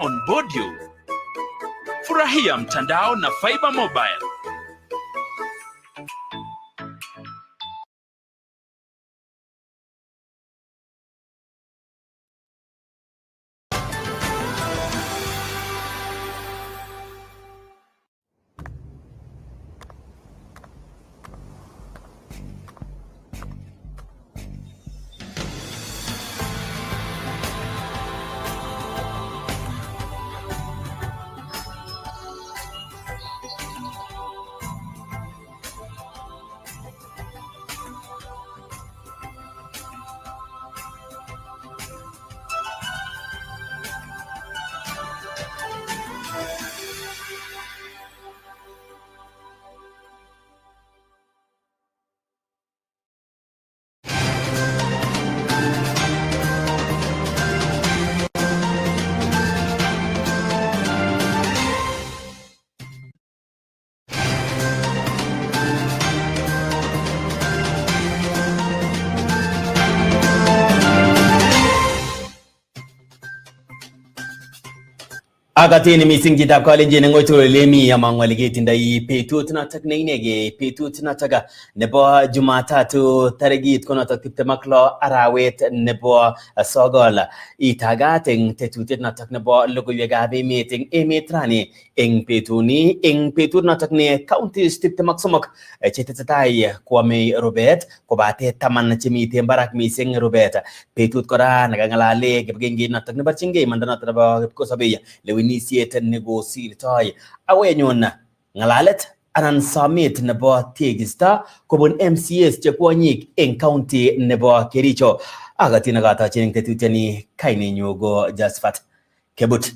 on board you. Furahia mtandao na Fiber Mobile. Agatini mising kitab kalenjin ngoito lemi yamangwaligeti ndai petut natak neinege petut nataga nebo Jumatatu tarigit konotok 26 arawet nebo sogol itagat eng tetutiet natak nebo logoiwekab emet eng emet rani eng petut natak ne counties 23 chetesetai kwame rubet kobate 10 chemite barak mising rubet petut kora nakangalale kibgenge natak nebarchingei mandanato nebo kipkosobei lewenisiet negosirtoi awenyun ngalalet anan summit nebo tegista kobun MCAs chekwonyik eng county nebo Kericho agatina gatachin tetutiani kainenyu go Jasfat Kebut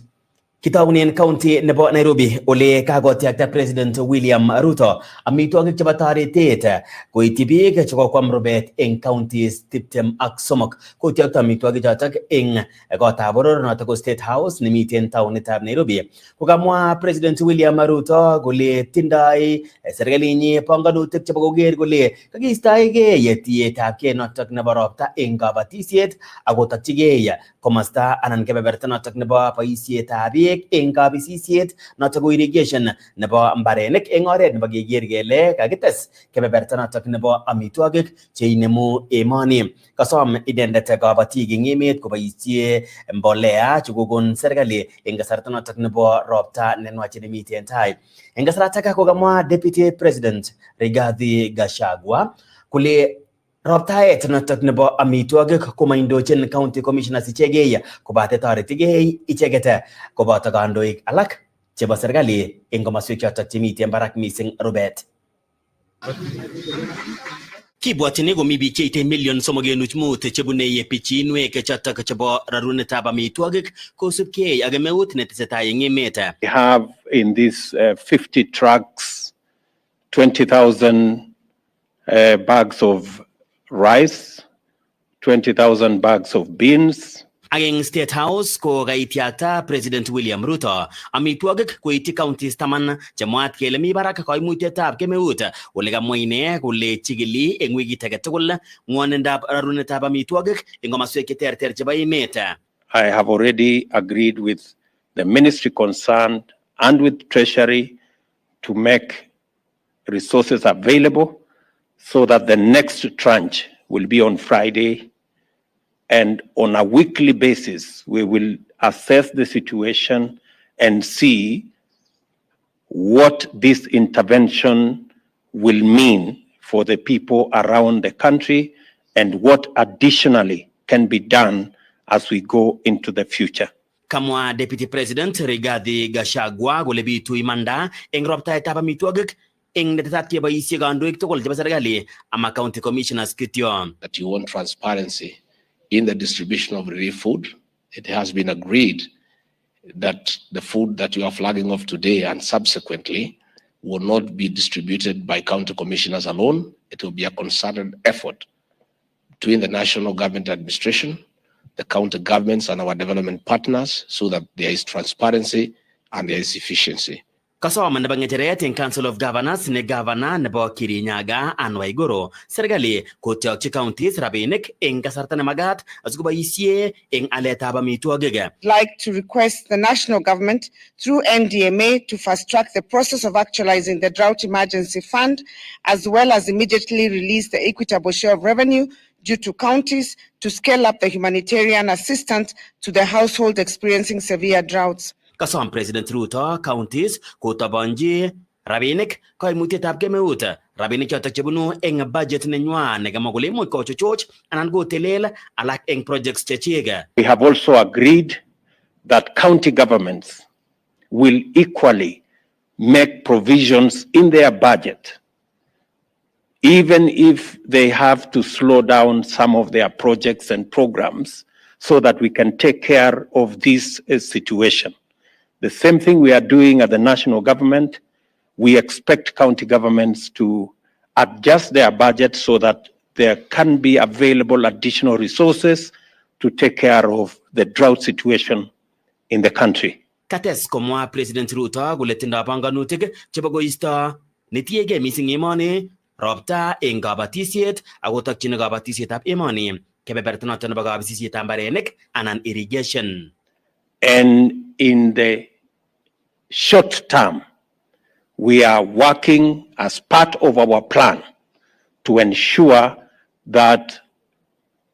kitaunen county nebo Nairobi ole kagotyakta President William Ruto amitwogik chebo toretet koityi biik chekokwam rubet eng counties 23 kotyakta amitwogik chotok eng kotab boror notok ko State House nemiten taonitab Nairobi kokamwa President William Ruto kole tindoi serikalinyi panganutik chebo koker kole kakiistoegei yetietabkei notok nebo ropta eng kabatisiet akotokchigei komasta anan kebeberta notok nebo boisietab biik eng kabisisiet notok ko irrigation nebo mbarenik eng oret nebo keker kele kakites kebeberta notok nebo amitwogik cheinemu emoni kasom inendet kabatik eng emet koboisie mbolea chekokon serikali eng kasarta notok nebo ropta nenwach nemiten tai eng kasarata kokamwa Deputy President Rigathi Gachagua kole roptaet notok nebo amitwogik komaindochin county commissioners ichegei kobate toretigei icheket koboto kandoik alak chebo serikali eng komaswek chotok chemiten barak mising rubet. Kibwatini komi biik cheite 3.5 chebune pichinwek chotok chebo rarunetab amitwogik kosubkei ak kemeut netesetai eng emet. We have in these 50 trucks 20,000 bags of rice, 20,000 bags of beans. Ageng State House ko kaitiakta President William Ruto amitwogik koiti counties 10 chemwat kele mi barak koimutietab kemeut ole kamwa ine kole chigili eng wikit age tugul ngwonindab rarunetab amitwogik eng komaswek cheterter chebo emet. I have already agreed with the ministry concerned and with Treasury to make resources available so that the next tranche will be on Friday, and on a weekly basis we will assess the situation and see what this intervention will mean for the people around the country and what additionally can be done as we go into the future. Kamwa Deputy President Rigathi Gachagua kole bitu imanda eng roptaetab amitwogik eng netetat keboisie kandoik tugul chebo serikali ama county commissioners kityo. That you want transparency in the distribution of relief food. It has been agreed that the food that you are flagging off today and subsequently will not be distributed by county commissioners alone. It will be a concerted effort between the national government administration, the county governments and our development partners so that there is transparency and there is efficiency. Kasoma nebo ngecheret eng Council of Governors ne governor nebo Kirinyaga Anne Waiguru serikali kotyokchi counties rabinik eng kasarta nemagat asikoboisie eng aletab amitwogik. Like to request the national government through NDMA to fast track the process of actualizing the drought emergency fund, as well as immediately release the equitable share of revenue due to counties to scale up the humanitarian assistance to the household experiencing severe droughts. Kasom President Ruto counties kotabanji rabinik kaimutietab kemeut, rabinik chotok chebunu eng budget nenywa nekamwa kole imuch kochuchuch anan kotelel alak eng projects chechik. We have also agreed that county governments will equally make provisions in their budget, even if they have to slow down some of their projects and programs, so that we can take care of this situation. The same thing we are doing at the national government. We expect county governments to adjust their budget so that there can be available additional resources to take care of the drought situation in the country. Kates komwa President Ruto kole tindoi panganutik chebo koisto netiegei mising emoni robta eng kabatisiet akotokchini kabatisietab emoni kebeberta noto nebo kabatisietab mbarenik anan irrigation. And in the short term, we are working as part of our plan to ensure that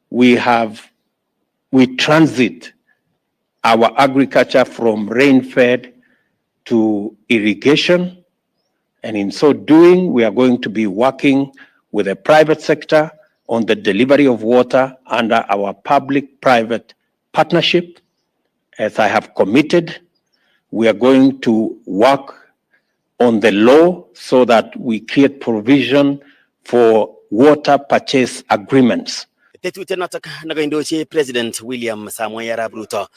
we transit our agriculture from rain-fed to irrigation. And in so doing, we are going to be working with the private sector on the delivery of water under our public-private partnership. As I have committed, we are going to work on the law so that we create provision for water purchase agreements. Tetutiet notok nakaindochi President William Samoei Arap Ruto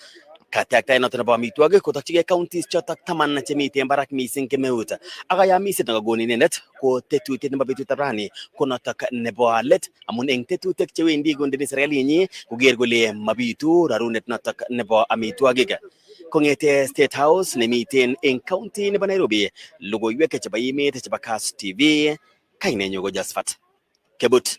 katyaktaet noto nebo amitwogik kotokchigei counties chotok 10 chemiten barak mising kemeut. Akayamiset nekakon inendet ko tetutiet nebo betutab rani ko notok nebo let amun eng tetutik chewendi kondeni serikalinyi koker kole mabitu rarunet notok nebo amitwogik. Kongete State House nemiten eng county nebo Nairobi, logoiwek chebo emet chebo Kass Tv, kainenyu ko Jasfat Kebut.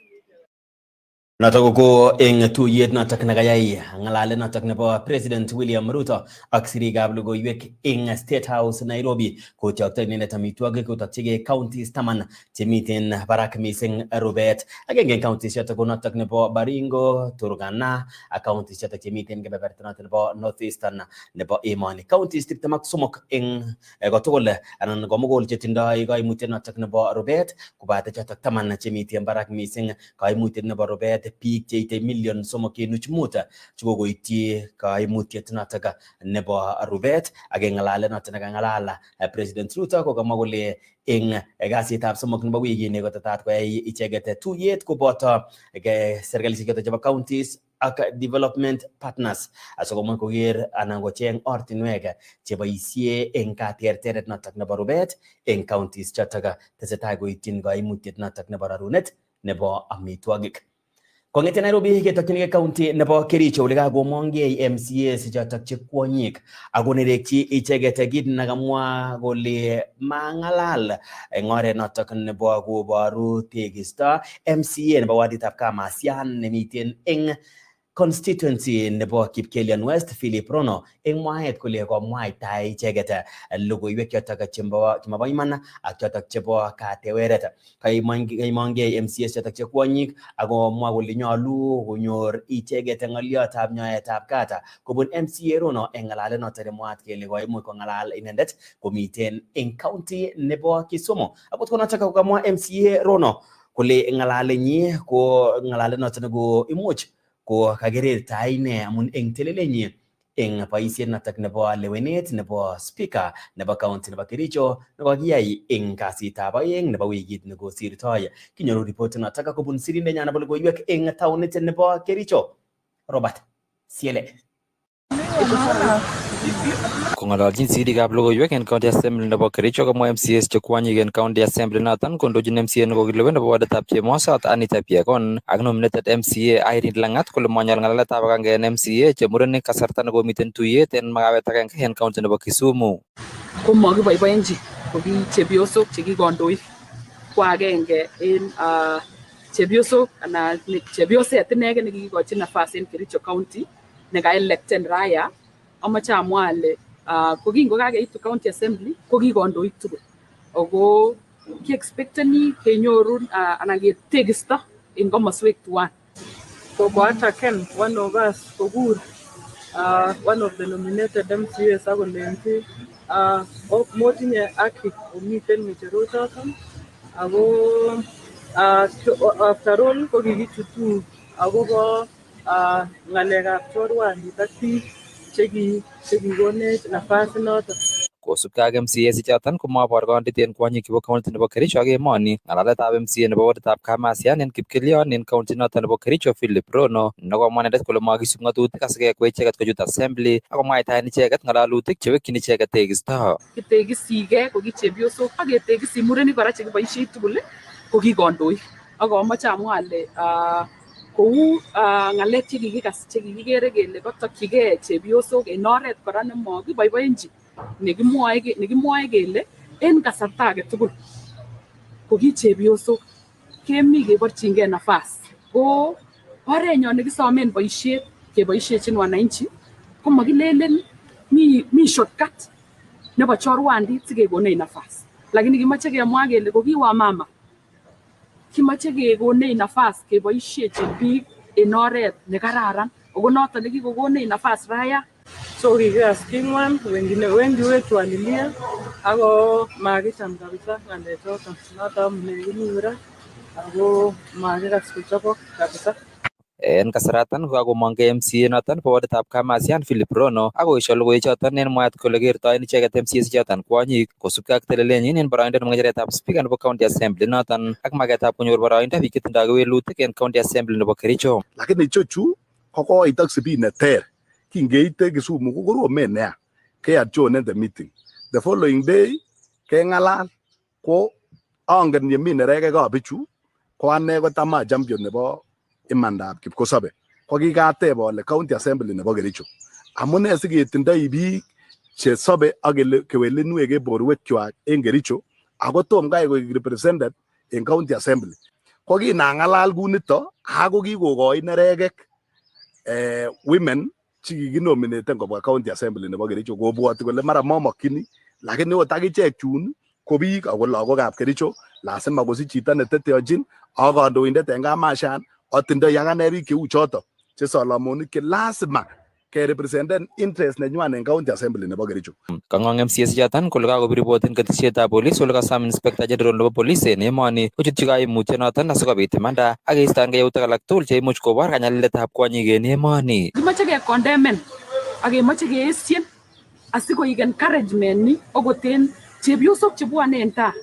Notok ko eng tuyet notok nekayai ngalalet notok nebo President William Ruto ak sirikab logoiwek eng State House Nairobi kotyokto inendet amitwogik kotokchigei counties 10 chemiten barak mising rubet. Agenge eng counties chotok ko notok nebo Baringo, Turkana ak counties chotok chemiten kebeberta notok nebo North Eastern nebo emoni. Counties 23 eng kotugul anan komugul chetindoi kaimutiet notok nebo rubet kobate chotok 10 chemiten barak mising kaimutiet nebo rubet. Biik cheite 3.5 chikokoityi kaimutiet notok nebo rubet. Ak eng ngalalet notok nekangalal President Ruto kokamwa kole eng kasitab somok nebo wikini kotetat koyai icheket tuyet koboto serikalishek chotok chebo counties ak development partners asikomuch koker anan kocheng ortinwek cheboisie eng katerteret notok nebo rubet eng counties chotok tesetai koityin kaimutiet notok nebo rarunet nebo amitwogik. Kongete Nairobi ketokchinigei county nebo Kericho ole kakomongei MCAs chotok che kwonyik akonerekchi icheket kit nekamwa kole mangalal eng oret notok nebo koboru tekisto. MCA nebo waditab Kamasian nemiten eng constituency nebo Kipkelion West, Philip Rono eng mwaet kole komwaita icheket logoiwek chotok chebo iman ak chotok chebo kateweret. Kaimongei MCAs chotok che kwonyik akomwa kole nyolu konyor icheket ng'oliotab nyoetab kat kobun MCA Rono eng ng'alalet notok nemwaat kele koimuch kongalal inendet komiten eng county nebo Kisumu. Akot konotok kokamwa MCA Rono kole ng'alalenyi ko ng'alalet notok neko imuch ko kakererta ine amun eng telelenyi eng boisiet notok nebo lewenet nebo speaker nebo county nebo Kericho nekakiyai eng kasitab aeng nebo wikit nekosirtoi. Kinyoru report notok kobun sirindenyo nebo logoiwek eng taunit nebo Kericho, Robert Siele. Kong'ololjin sirikab logoiwek en County Assembly nebo Kericho komwa MCAs che kwonyik en County Assembly noton kondochin MCA nekokilewen nebo waditab Chemosot Anita Biekon ak nominated MCA Irene Langat kole manyol ng'alaletab agenge en MCA che murenik kasarta nekomiten tuyet en makawet agenge en county nebo Kisumu. Komakiboiboenchi ko ki chepyosok che ki kandoik ko agenge en chepyosok anan chepyoset inegen nekikikochi nafas en Kericho County neka-electen raya. Amache amwa ale ko kingokakeitu county assembly ko ki kandoik tugul ako ki expecteni kenyorun anan ketekisto en komoswek tuwan. So koattacken one of us kokur one of the nominated MCAs akolenji motinye haki komiten ng'echerochoton ako after all ko kikichutu akobo ng'alekab chorwandit ak biik chekikonech nafas inoton. Kosubkei ak MCAs ichoton komabor kondit en kwonyik chebo county nebo Kericho ak emoni. Ng'alaletab MCA nebo woditab Kamasian en Kipkelion en county noton nebo Kericho Philip Rono nekomwa inendet kole makisub ng'atutik asikekwei icheket kochut assembly akomwaitaen icheket ng'alalutik chewekyin icheket tekisto. Kitekisigei ko ki chepyosok ak ketekisi murenik kora chekiboisie tugul ko ki kandoik. Ak amoche amwa ale kou ng'alek chekikikas chekikikere kele kotokyigei chepyosok en oret kora nemakiboiboenji nekimwoe kele en kasarta age tugul ko ki chepyosok kemi keborchingei nafas. Ko orenyon nekisomen boisiet keboisiechin wananchi ko makilelen mi shortcut nebo chorwandit sikekonech nafas, lakini kimoche kemwa kele ko ki wamama kimoche kekonech nafas keboisiechin biik en oret nekararan ako noton nekikokonech nafas raya. So kikikas king'wan, wengi wetu walilia ako makicham kabisa ng'alechoton, noton amune kimi ra ako makikas kochobok kabisa. En kasaratan kokakomongkei MCA noton bo woditab Kamasian Philip Rono akoesio logoichoton en mwaet kole kertoen icheket MCAs ichoton kwonyik kosubkei ak telelenyin en boroindo nebo ng'echeretab speaker nebo county assembly noton ak maketab konyor boroindo biik chetindoi kewelutik en county assembly nebo Kericho. Lakini ichechu ko koit ak sipit neter. Kingeite Kisumu ko koromen nea. Keadjournen the meeting. The following day keng'alal ko angen yemi nerekekab bichu ko ane ko tam champion nebo imandab kipkosobe. Ko kikateb ale county assembly nebo Kericho. Amune siketindoi biik chesobe ak kewelinwek en borwekwak en Kericho ako tom kai koik represented en county assembly. Ko kinang'alal kunito ako kikokoi nerekek women chikikinominaten kobwa county assembly nebo Kericho kobwoti kole mara momokyini, lakini ot akichek chun ko biik ako lagokab Kericho lazima kosich chito neteteochin ak kandoindet en Kamasian atindoi akane biik cheu choto che Solomonik che lazima kerepresenten interest nenywan en county assembly nebo Kericho. Kang'ong MCAs ichoton kole kakobir ripot en ketesietab polis ole kasom inspector general nebo polis en emoni kochutyi kaimutyonoton asikobit imanda ak keistongei yautik alak tugul cheimuch kobor kanyaliletab kwonyik en emoni. Kimoche kekondemen ak kemoche keesien asikoik encouragement ni okot en chepyosok chebwone en taa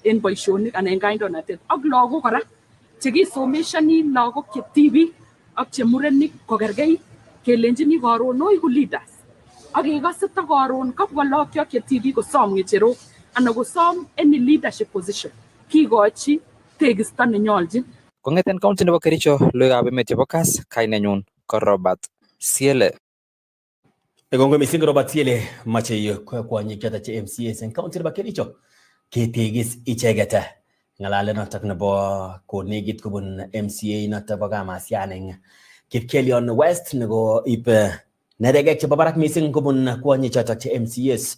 en boisionik anan en kandoinatet ak lagok kora chekisomeshoni lagok che tibik ak che murenik kokergeit kelenjini karon oiku leaders ak kekose ta karon kabwa lagokyok che tibik kosom ng'echerok anan kosom any leadership position kikochi tekisto nenyolchin. Kong'eten county nebo Kericho, logoiwekab emet chebo Kass, kainenyun ko Robert Siele. Kongoi mising Robert Siele. Mache kwonyik choto che MCAs en county nebo Kericho ketegis icheket ng'alalet notok nebo konekit kobun MCA notok bo Kamasian eng Kipkelion West neko ipe neregek chebo barak mising kobun kwonyik chotok che MCAs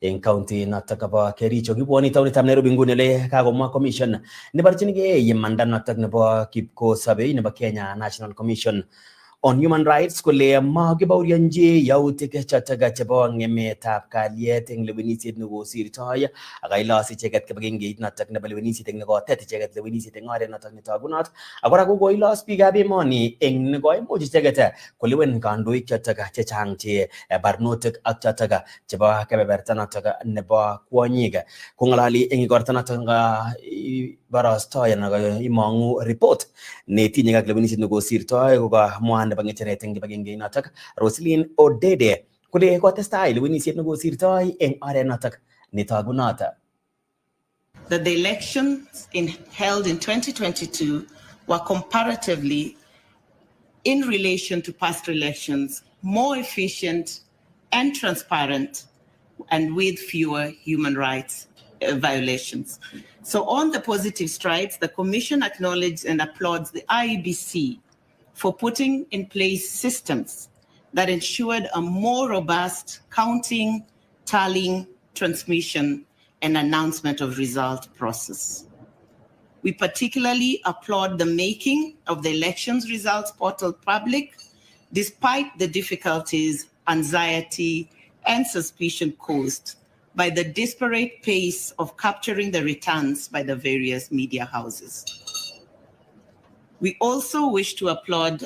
en county notok bo Kericho. Kibwoni taonitab Nairobi nguni ole kakomwa commission neborchinigei imanda notok nebo kipkosobei nebo Kenya National Commission on Human Rights kole makibaurionji yautik chotok chebo ng'emetab kalyet eng lewenisiet nekosirtoi akailos icheket kibagengeit notok nebo lewenisiet eng nekotet icheket lewenisiet eng oret notok netogunot ak kora kokoilos biikab emoni eng nekoimuch icheket kolewen kandoik chotok chechang che barnotik ak chotok chebo kebeberta notok nebo kwonyik. Kong'alali eng igorta notok iborostoi anan imong'u report netinye ak lewenisiet nekosirtoi kokamwa nebo ng'echeret eng kibagengeit notok Roslyn Odede kole kotestai lewenisiet nekosirtoi eng oret notok netogunot. That the elections held in 2022 were comparatively, in relation to past elections, more efficient and transparent and with fewer human rights violations. So on the positive strides, the Commission acknowledges and applauds the IEBC for putting in place systems that ensured a more robust counting, tallying, transmission, and announcement of result process. We particularly applaud the making of the elections results portal public, despite the difficulties, anxiety, and suspicion caused by the disparate pace of capturing the returns by the various media houses. We also wish to applaud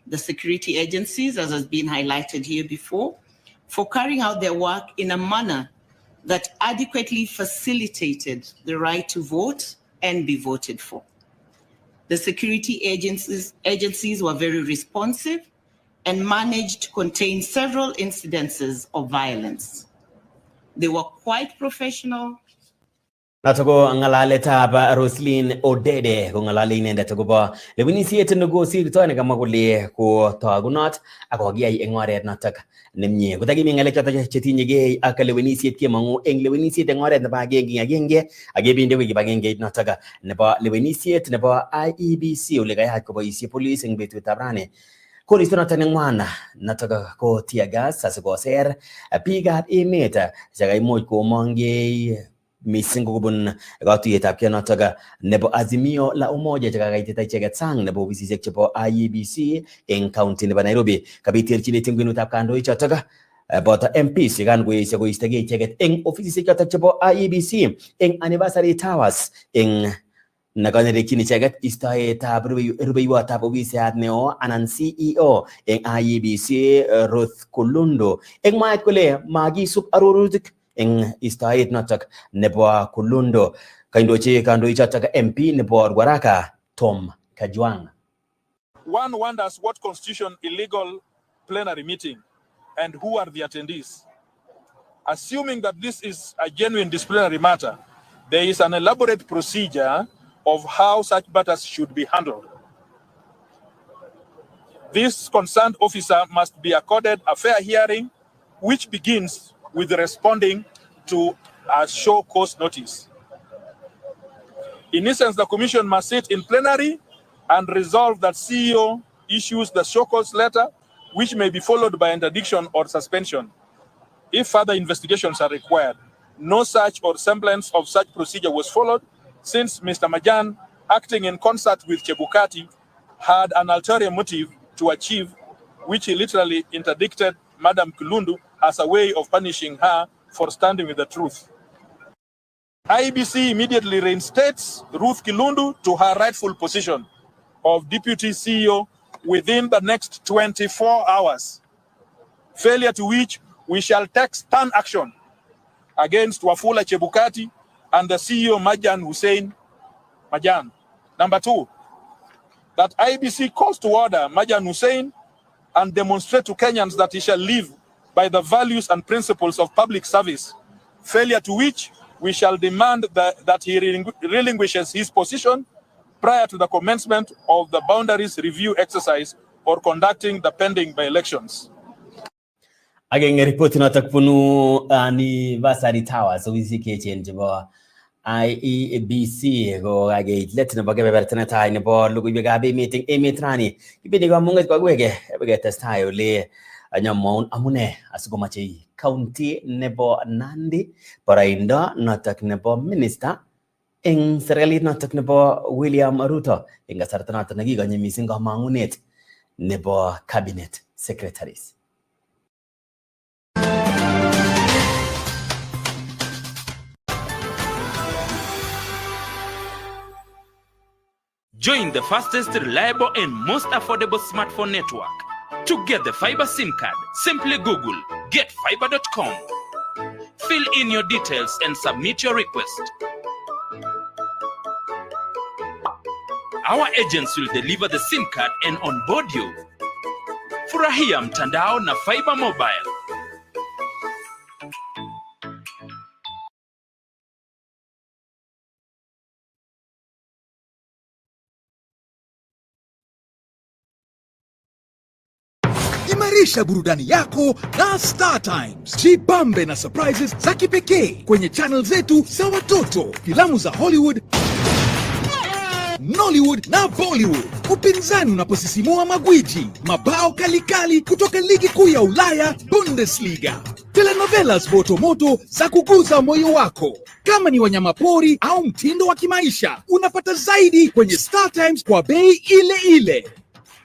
the security agencies, as has been highlighted here before, for carrying out their work in a manner that adequately facilitated the right to vote and be voted for. The security agencies were very responsive and managed to contain several incidences of violence. They were quite professional. Natoko ngalaletap Roslyn Odede ko ngalali inendet akobo lewenisiet nekosirto nekamwa kole kotogunot akokiyai eng oret notok nemie. Kotakimi ngalek chotok chetinyegei ak lewenisiet kemong'u eng lewenisiet eng oret nebo agenge akebindewi kibagengeit notok nebo lewenisiet nebo IEBC ole kayach koboisie police eng betutab rani. Koristo notok neng'wan notok ko tear gas asikoser biikab emet chekaimuch komong'ei mising kobun katuiyetab notok nebo Azimio la Umoja chekakaitita icheket sang nebo ofisisiek chebo IEBC eng county nebo Nairobi. Kabit terchinet eng kwenutab kandoik chotok boto MPs yekan koesio koistogei icheket eng ofisisiek chotok chebo IEBC eng Anniversary Towers eng nekanerekyin icheket istoetab rubeiwotab ofisiat neo anan CEO eng IEBC Ruth Kulundo eng mwaet kole makisub arorutik eng istoet notok nebo Kulundo. Kaindochi kandoik chotok MP nebo Ruaraka Tom Kajwang. One wonders what constitution illegal plenary meeting and who are the attendees. Assuming that this is a genuine disciplinary matter, there is an elaborate procedure of how such matters should be handled. This concerned officer must be accorded a fair hearing, which begins with responding to a show cause notice. In essence, the commission must sit in plenary and resolve that CEO issues the show cause letter, which may be followed by interdiction or suspension. If further investigations are required, no such or semblance of such procedure was followed, since Mr. Majan, acting in concert with Chebukati, had an ulterior motive to achieve, which he literally interdicted Madam Kulundu as a way of punishing her for standing with the truth. IEBC immediately reinstates Ruth Kilundu to her rightful position of Deputy CEO within the next 24 hours, failure to which we shall take stern action against Wafula Chebukati and the CEO Majan Hussein Majan. Number two, that IEBC calls to order Majan Hussein and demonstrate to Kenyans that he shall live by the values and principles of public service, failure to which we shall demand that he relinquishes his position prior to the commencement of the boundaries review exercise or conducting the pending by-elections. Ageng report notok punu Anniversary Towers ofisi kechen chebo IEBC ko kakeit nebo kebeberta netai nebo logoiwekab emet eng emet rani. Kibidi kamung'et kwakweke beketestai ole anyamwaun amune asikomache county nebo Nandi baraindo notok nebo minister eng serikalit notok nebo William Ruto eng kasarta notok nekikonye mising kamang'unet nebo cabinet secretaries. Join the fastest, reliable, and most affordable smartphone network. To get the fiber SIM card, simply Google getfiber.com. Fill in your details and submit your request. Our agents will deliver the SIM card and onboard you. Furahia mtandao na fiber mobile. Imarisha burudani yako na Star Times. Jibambe na surprises za kipekee kwenye channel zetu za watoto, filamu za Hollywood, Nollywood na Bollywood. Upinzani unaposisimua magwiji, mabao kalikali kutoka ligi kuu ya Ulaya Bundesliga, telenovelas moto za kuguza moyo wako. Kama ni wanyamapori au mtindo wa kimaisha, unapata zaidi kwenye Star Times kwa bei ile ile.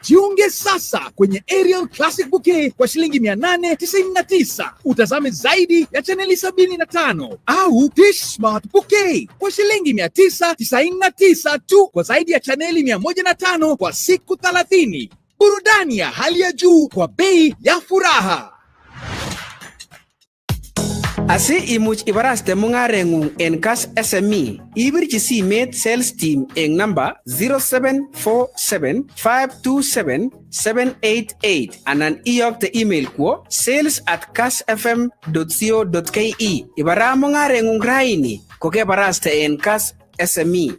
Jiunge sasa kwenye Aerial Classic Bouquet kwa shilingi 899. Utazame zaidi ya chaneli 75 au Dish Smart Bouquet kwa shilingi 999 tu kwa zaidi ya chaneli 105 kwa siku 30. Burudani ya hali ya juu kwa bei ya furaha. Asi imuch ibaraste mungarengung en Kass SME, ibirchi simet sales team en number 0747-527-788 anan iyokte email kwo sales@kassfm.co.ke. Ibara mungarengung raini kokebaraste en Kass SME.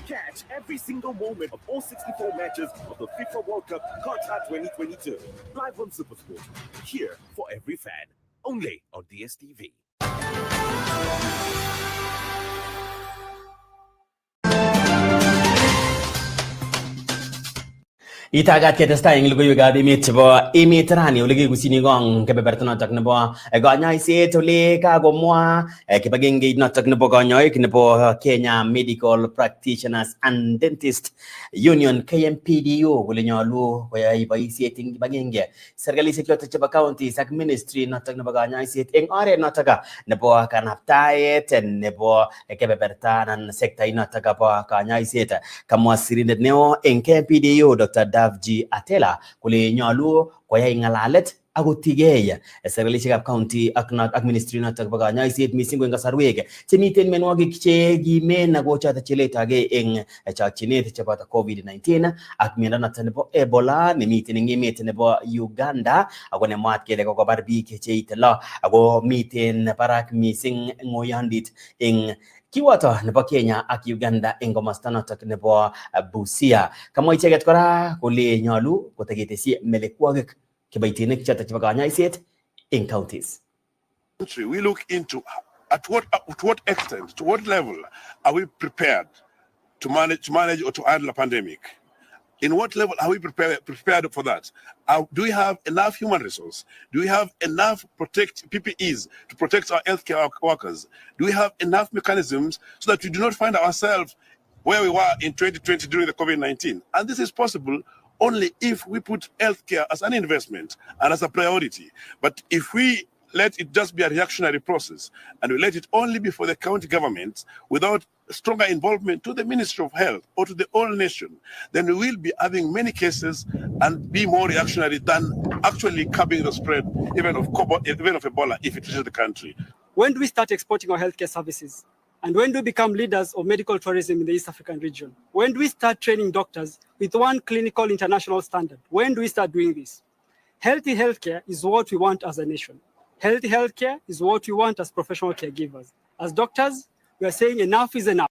Catch every single moment of all 64 matches of the FIFA World Cup Qatar 2022. Live on SuperSport. Here for every fan. Only on DSTV. Itagat ketestai eng logoiwekab emet chebo emet rani ole kikusini kong kebeberta notok nebo kanyoiset ole kagomwa kibagengeit notok nebo kanyoik nebo Kenya Medical Practitioners and Dentist Union KMPDU kole nyolu koyai boisiet eng kibagenge serkalisiek chotok chebo counties ak ministry notok nebo kanyoiset eng oret notok nebo kanaptaet nebo kebeberta anan sekta notok bo kanyoiset. Kamwa sirindet neo eng KMPDU Dr. Davji Atela kule nyolu koyai ngalalet akotigei serkalisiekab county ak ministry notok bo kanyoiset mising eng kasarwek chemiten menwogik che kimen ako chotok cheletogei eng chokchinet chebo COVID-19 ak miondo notok nebo Ebola nemiten eng emet nebo Uganda ako nemwaat kele kokobar biik cheite 6 ako miten barak mising ngoyondit eng kiwoto nebo Kenya ak Uganda eng komosta notok nebo Busia. Kamwa icheket kora kole nyolu koteketesi melekwogik kibaitinik chotok chebo kanyoiset in counties. We look into to what extent, to what level are we prepared to manage or to handle a pandemic? In what level are we prepared for that? Do we have enough human resource? Do we have enough PPEs to protect our healthcare workers? Do we have enough mechanisms so that we do not find ourselves where we were in 2020 during the COVID-19? And this is possible only if we put healthcare as an investment and as a priority. But if we let it just be a reactionary process and we let it only be for the county governments without stronger involvement to the Ministry of Health or to the whole nation, then we will be having many cases and be more reactionary than actually curbing the spread even of Ebola if it reaches the country. When do we start exporting our healthcare services? And when do we become leaders of medical tourism in the East African region? When do we start training doctors with one clinical international standard? When do we start doing this? Healthy healthcare is what we want as a nation. Healthy healthcare is what we want as professional caregivers. As doctors, we are saying enough is enough.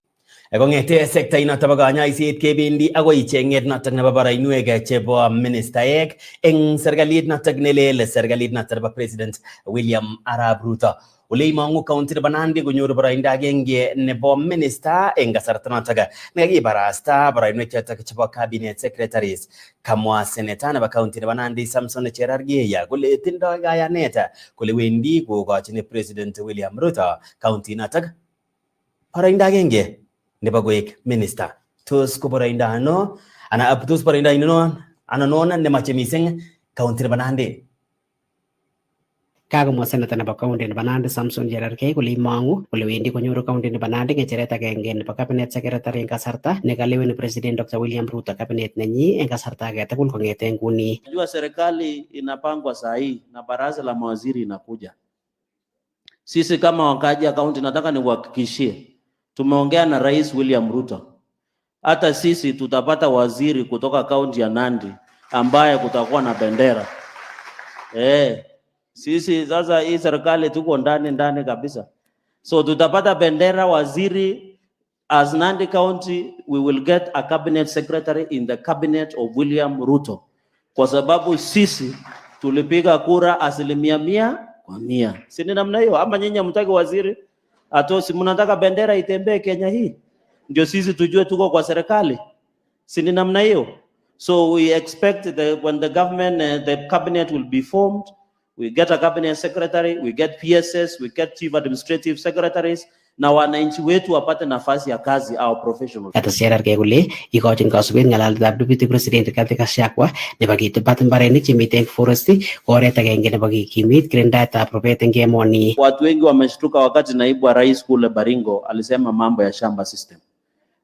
Kongete sekta inotok bo kanyoiset kebendi agoi chenget notok nebo barainwek chebo ministaek eng serikalit notok nelel serikalit notok nebo President William Arap Ruto. Ole imangu county nebo Nandi konyoru baraindo agenge nebo minister eng kasarta notok nekakibarasta barainwek chotok chebo cabinet secretaries. Kamwa senator nebo county nebo Nandi Samson Cherargei kole tindoi kayanet kole wendi kokochin President William Ruto county notok baraindo agenge nebo koek minister. Tos ko baraindo ano ana tos baraindo ino anonon nemache mising county nebo Nandi. Kagomwa senator nebo county nebo Nandi Samson Cherargei kole imangu kole wendi konyoru county nebo Nandi ngecheret agenge nebo cabinet secretary eng kasarta nekaleweni president Dr. William Ruto cabinet nenyi eng kasarta age tugul kongete nguni. Najua serikali inapangwa saa hii na baraza la mawaziri inakuja. Sisi kama wakaji county nataka niwahakikishie tumeongea na Rais William Ruto. hata sisi tutapata waziri kutoka kaunti ya Nandi ambaye kutakuwa na bendera. Sisi sasa hii serikali tuko ndani kabisa. So tutapata bendera waziri. As Nandi County, we will get a cabinet secretary in the cabinet of William Ruto. Kwa sababu sisi tulipiga kura 100%. Si ni namna hiyo? Ama nyinyi mtaki waziri? Atosi mnataka bendera itembee Kenya hii? Ndio sisi tujue tuko kwa serikali. Si ni namna hiyo? So we expect when the government, the cabinet will be formed, we get a cabinet secretary, we get PSS, we get chief administrative secretaries, na wananchi wetu wapate nafasi ya kazi au professional. Katasiarar kay kuli ikochin kasubet ngalaletap Deputy President Rigathi Gachagua nebo kitubat mbarenik chemiten forest ko oret agenge nebo kikimit kirindaetab rubet eng emoni. Watu wengi wameshtuka wakati naibu wa rais kule Baringo alisema mambo ya shamba system.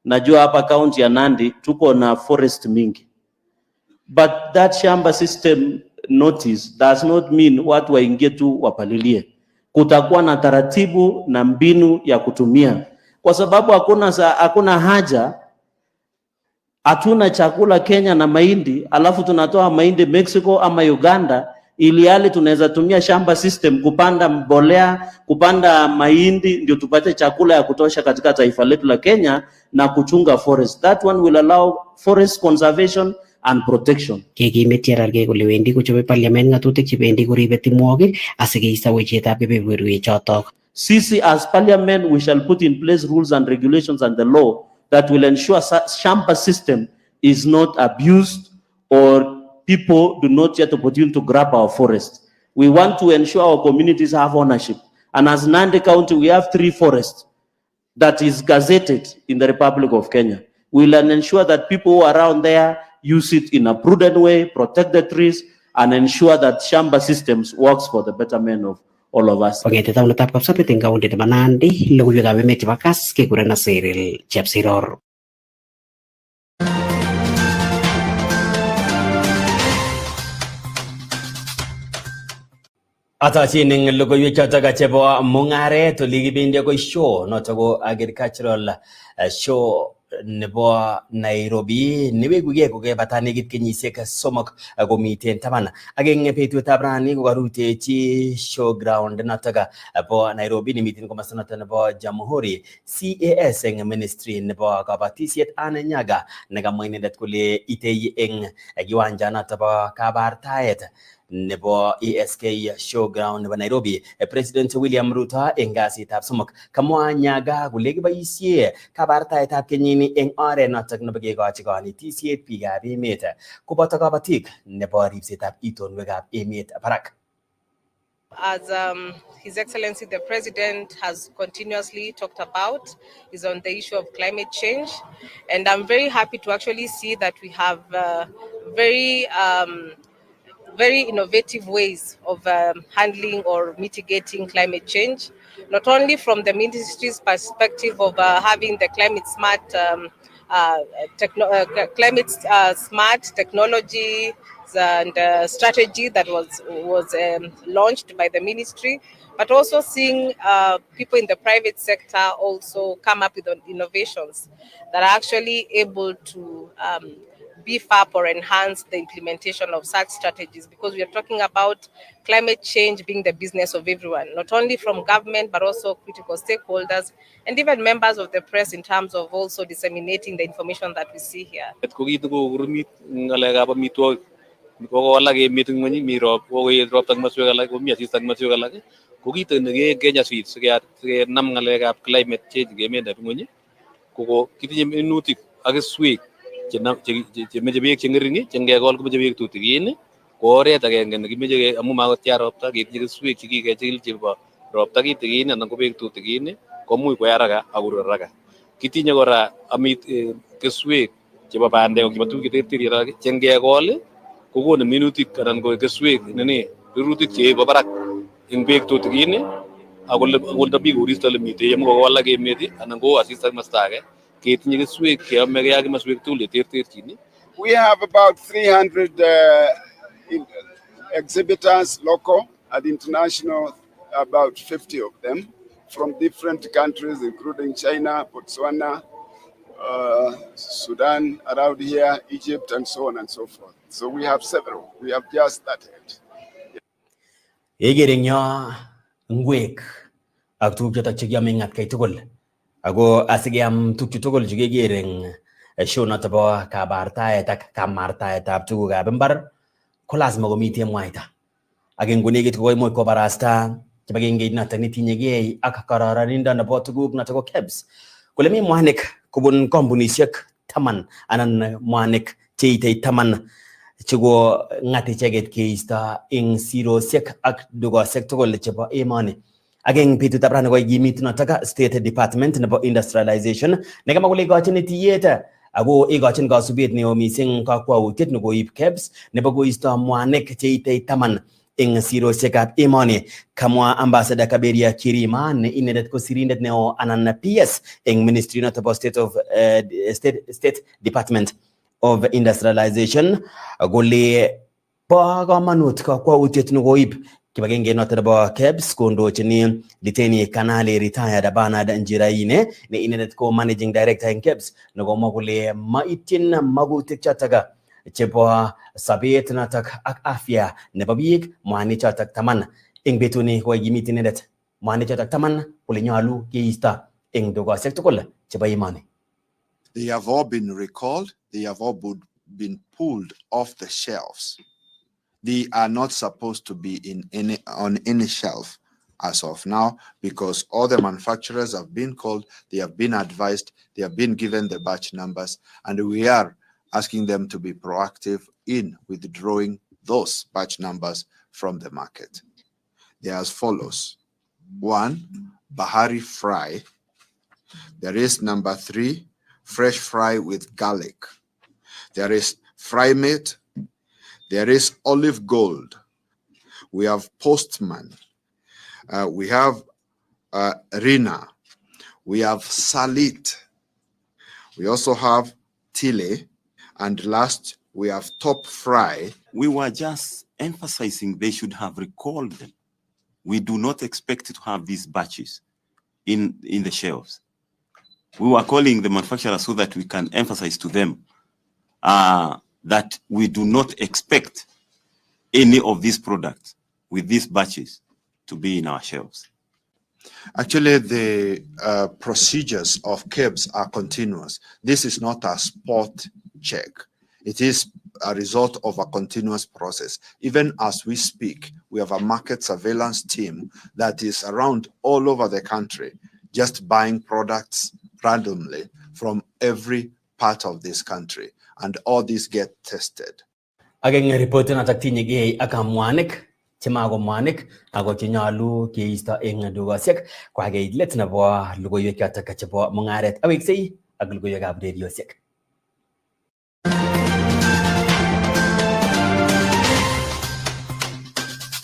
Najua hapa kaunti ya Nandi tuko na forest mingi, but that shamba system notice does not mean watu waingie tu wapalilie. Kutakuwa na taratibu na mbinu ya kutumia, kwa sababu hakuna haja, hatuna chakula Kenya na mahindi alafu tunatoa mahindi Mexico ama Uganda, ili hali tunaweza tumia shamba system kupanda mbolea, kupanda mahindi ndio tupate chakula ya kutosha katika taifa letu la Kenya na kuchunga forest. That one will allow forest conservation and protection. Kikimit cherargei kole wendi kochobe parliament ngatutik chebendi koribe timwogik asikeisto wechetab kebeberwechotok. Sisi as parliament, we shall put in place rules and regulations and the law that will ensure shamba system is not abused or people do not get opportunity to grab our forest. We want to ensure our communities have ownership. And as Nandi County, we have 3 forests that is gazetted in the Republic of Kenya. We will ensure that people who are around there use it in a prudent way, protect the trees, and ensure that shamba systems works for the betterment of all of us. Pagete taunetab kapsabet eng kaunti nebo Nandi, logoiwekab emet chebo Kass kekuren Cyril Chepsiror. Atachin eng logoiwek chotok chebo mungaret oli kibendi akoi show notok ko agricultural show nebo Nairobi niwekugei kokebata nekit kenyisiek 3 komiten taban ak eng betutab rani kokarutechi showground notok bo Nairobi nemiten komasta notok nebo Jamhuri CAS eng ministry nebo kabatisiet Anne Nyaga nekamwa inendet kole itei eng kiwanja notok bo kabartaet nebo ESK showground nebo Nairobi. President William Ruto eng kasitab somok kamwa Nyaga kole kiboisie kabartaetab kenyini eng oret notok nebo kekochi kanetisiet biikab emet koboto kabatik nebo ripsetab itonwekab emet barak. As His Excellency the President has continuously talked about, is on the issue of climate change, and I'm very happy to actually see that we have very innovative ways of handling or mitigating climate change, not only from the ministry's perspective of having the climate smart technology and strategy that was launched by the ministry, but also seeing people in the private sector also come up with innovations that are actually able to beef up or enhance the implementation of such strategies, because we are talking about climate change being the business of everyone, not only from government, but also critical stakeholders and even members of the press in terms of also disseminating the information that we see here. chemeche beek chengering chengekol komeche beek tutigin ko oret agenge nekimeche amu makotia ropta ketinye keswek chekikechil chebo ropta kitigin anan ko beek tutigin komuch koyai haraka akorur haraka. Kitinye kora keswek chebo bandek chebo tuguk cheterter chengekol kokonu minutik anan ko keswek rurutik chebo barak eng beek tutigin ako mi koristo lemitei amu kokowalak emet anan ko asista masta age. We have about 300 exhibitors, local and international, about 50 of them from different countries, including China, Botswana, Sudan around here, Egypt, and so on and so forth. So we have several. We have just started. Egereng yo ngwek ak tuguk chotok chekiame ngatkai tugul. Ako asigeam tuguk tugul chekegereng show noto bo kabartaet ak kamartaetab tugukab imbar ko lazima komite mwaita. Ak ngonekit kokoimuch kobarasta kibagengeit notok netinyegei ak kororonindo nebo tuguk notok ko KEBS. Kole mi mwanik kobun kampunisiek 10 anan mwanik cheitei 10 chego ngat icheget keisto eng sirosiek ak dugosiek tugul chebo emoni. Ak eng betutab rani kokimit notok State Department nebo Industrialization nekamwa kole ikochin tiyet ako ikochin kasubet neo mising kakwautiet nekoib KEBS nebo koisto mwanik cheitei 10 eng sirosiekab emoni. Kamwa Ambassador Kaberia Kirima ne inendet ko sirindet neo anan PS eng Ministry noto bo State Department of Industrialization kole bo kamanut kakwautiet nekoib kibagenge noto nebo KEBS kondochini Liteni Kanali retired Bernard Njiraine ne inendet ko Managing Director eng KEBS nekomwa kole maityin magutik chotok chebo sabet notok ak afya nebo biik mwanik chotok 10 eng betuni kokimit inendet mwanik chotok 10 kole nyalu keisto eng dugosiek tugul chebo emoni. They have all been recalled. They have all been pulled off the shelves. They are not supposed to be on any shelf as of now because all the manufacturers have been called, they have been advised, they have been given the batch numbers, and we are asking them to be proactive in withdrawing those batch numbers from the market. They are as follows. 1, Bahari fry. There is number 3, fresh fry with garlic. There is fry meat. There is olive gold. We have Postman. We have Rina. We have Salit. We also have Tile. And last, we have Top Fry. We were just emphasizing they should have recalled them. We do not expect to have these batches in the shelves. We were calling the manufacturers so that we can emphasize to them that we do not expect any of these products with these batches to be in our shelves. Actually, the procedures of KEBS are continuous. This is not a spot check. It is a result of a continuous process. Even as we speak, we have a market surveillance team that is around all over the country, just buying products randomly from every part of this country. And all these get tested. Ageng report na taktinyegei aka mwanik chemago mwanik ako chenyalu keisto eng dugosiek kwa geitlet nebo logoiwek chotok chebo mungaret aweksei ak logoiwekab rediosiek.